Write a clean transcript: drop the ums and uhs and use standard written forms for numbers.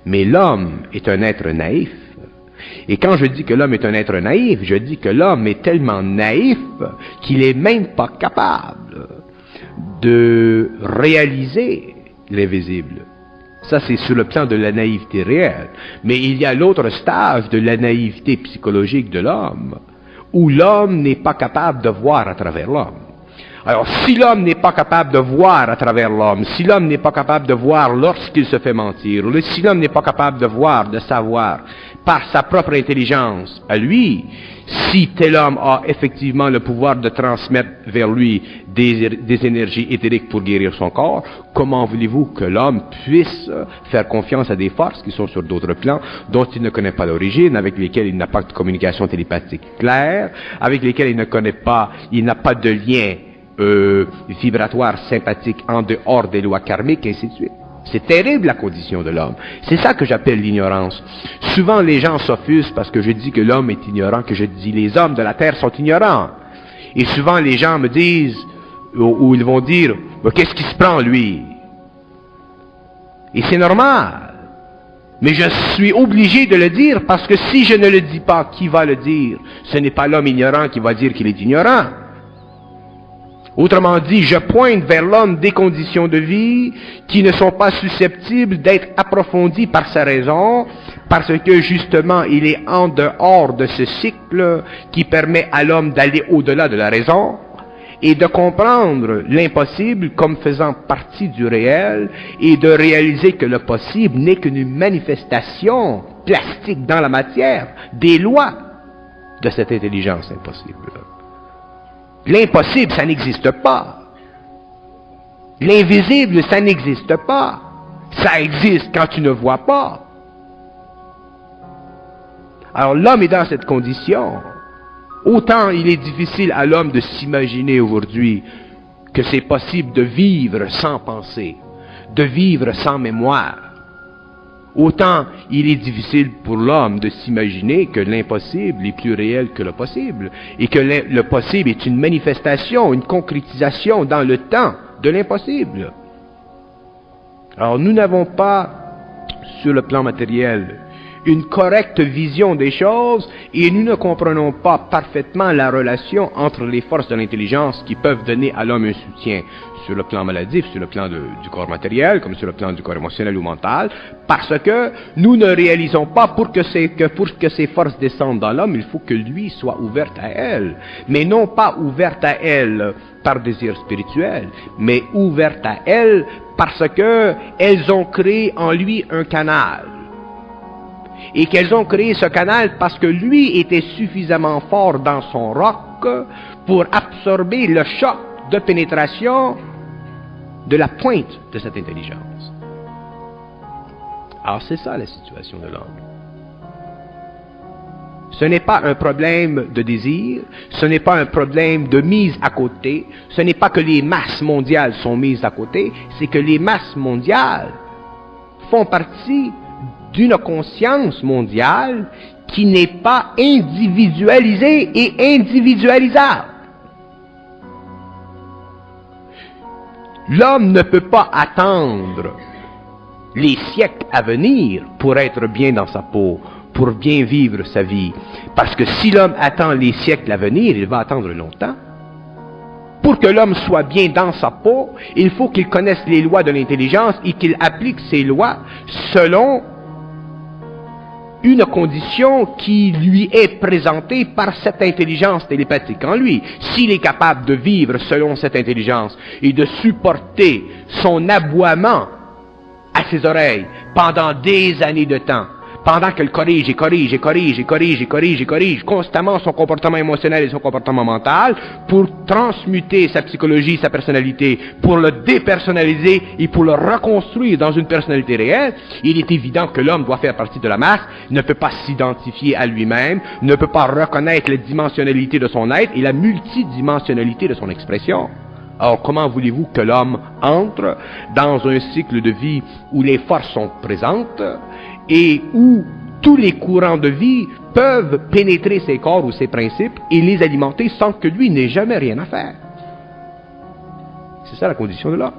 Mais l'homme est un être naïf. Et quand je dis que l'homme est un être naïf, je dis que l'homme est tellement naïf qu'il n'est même pas capable de réaliser l'invisible. Ça, c'est sur le plan de la naïveté réelle. Mais il y a l'autre stage de la naïveté psychologique de l'homme, où l'homme n'est pas capable de voir à travers l'homme. Alors, si l'homme n'est pas capable de voir à travers l'homme, si l'homme n'est pas capable de voir lorsqu'il se fait mentir, si l'homme n'est pas capable de voir, de savoir, par sa propre intelligence à lui, si tel homme a effectivement le pouvoir de transmettre vers lui des énergies éthériques pour guérir son corps, comment voulez-vous que l'homme puisse faire confiance à des forces qui sont sur d'autres plans, dont il ne connaît pas l'origine, avec lesquelles il n'a pas de communication télépathique claire, avec lesquelles il n'a pas de lien vibratoire sympathique en dehors des lois karmiques, et ainsi de suite. C'est terrible la condition de l'homme. C'est ça que j'appelle l'ignorance. Souvent les gens s'offusquent parce que je dis que l'homme est ignorant, que je dis les hommes de la terre sont ignorants. Et souvent les gens me disent, ou ils vont dire, qu'est-ce qui se prend lui? Et c'est normal. Mais je suis obligé de le dire parce que si je ne le dis pas, qui va le dire? Ce n'est pas l'homme ignorant qui va dire qu'il est ignorant. Autrement dit, je pointe vers l'homme des conditions de vie qui ne sont pas susceptibles d'être approfondies par sa raison, parce que justement, il est en dehors de ce cycle qui permet à l'homme d'aller au-delà de la raison et de comprendre l'impossible comme faisant partie du réel et de réaliser que le possible n'est qu'une manifestation plastique dans la matière des lois de cette intelligence impossible. L'impossible, ça n'existe pas. L'invisible, ça n'existe pas. Ça existe quand tu ne vois pas. Alors l'homme est dans cette condition. Autant il est difficile à l'homme de s'imaginer aujourd'hui que c'est possible de vivre sans pensée, de vivre sans mémoire. Autant il est difficile pour l'homme de s'imaginer que l'impossible est plus réel que le possible, et que le possible est une manifestation, une concrétisation dans le temps de l'impossible. Alors nous n'avons pas, sur le plan matériel, une correcte vision des choses, et nous ne comprenons pas parfaitement la relation entre les forces de l'intelligence qui peuvent donner à l'homme un soutien sur le plan maladif, sur le plan du corps matériel, comme sur le plan du corps émotionnel ou mental, parce que nous ne réalisons pas pour que ces forces descendent dans l'homme, il faut que lui soit ouvert à elles, mais non pas ouvert à elles par désir spirituel, mais ouvert à elles parce que elles ont créé en lui un canal. Et qu'elles ont créé ce canal parce que lui était suffisamment fort dans son roc pour absorber le choc de pénétration de la pointe de cette intelligence. Alors c'est ça la situation de l'homme. Ce n'est pas un problème de désir, ce n'est pas un problème de mise à côté, ce n'est pas que les masses mondiales sont mises à côté, c'est que les masses mondiales font partie d'une conscience mondiale qui n'est pas individualisée et individualisable. L'homme ne peut pas attendre les siècles à venir pour être bien dans sa peau, pour bien vivre sa vie. Parce que si l'homme attend les siècles à venir, il va attendre longtemps. Pour que l'homme soit bien dans sa peau, il faut qu'il connaisse les lois de l'intelligence et qu'il applique ces lois selon une condition qui lui est présentée par cette intelligence télépathique en lui. S'il est capable de vivre selon cette intelligence et de supporter son aboiement à ses oreilles pendant des années de temps, pendant qu'elle corrige constamment son comportement émotionnel et son comportement mental pour transmuter sa psychologie, sa personnalité, pour le dépersonnaliser et pour le reconstruire dans une personnalité réelle, il est évident que l'homme doit faire partie de la masse, ne peut pas s'identifier à lui-même, ne peut pas reconnaître la dimensionnalité de son être et la multidimensionnalité de son expression. Alors, comment voulez-vous que l'homme entre dans un cycle de vie où les forces sont présentes et où tous les courants de vie peuvent pénétrer ses corps ou ses principes et les alimenter sans que lui n'ait jamais rien à faire? C'est ça la condition de l'homme.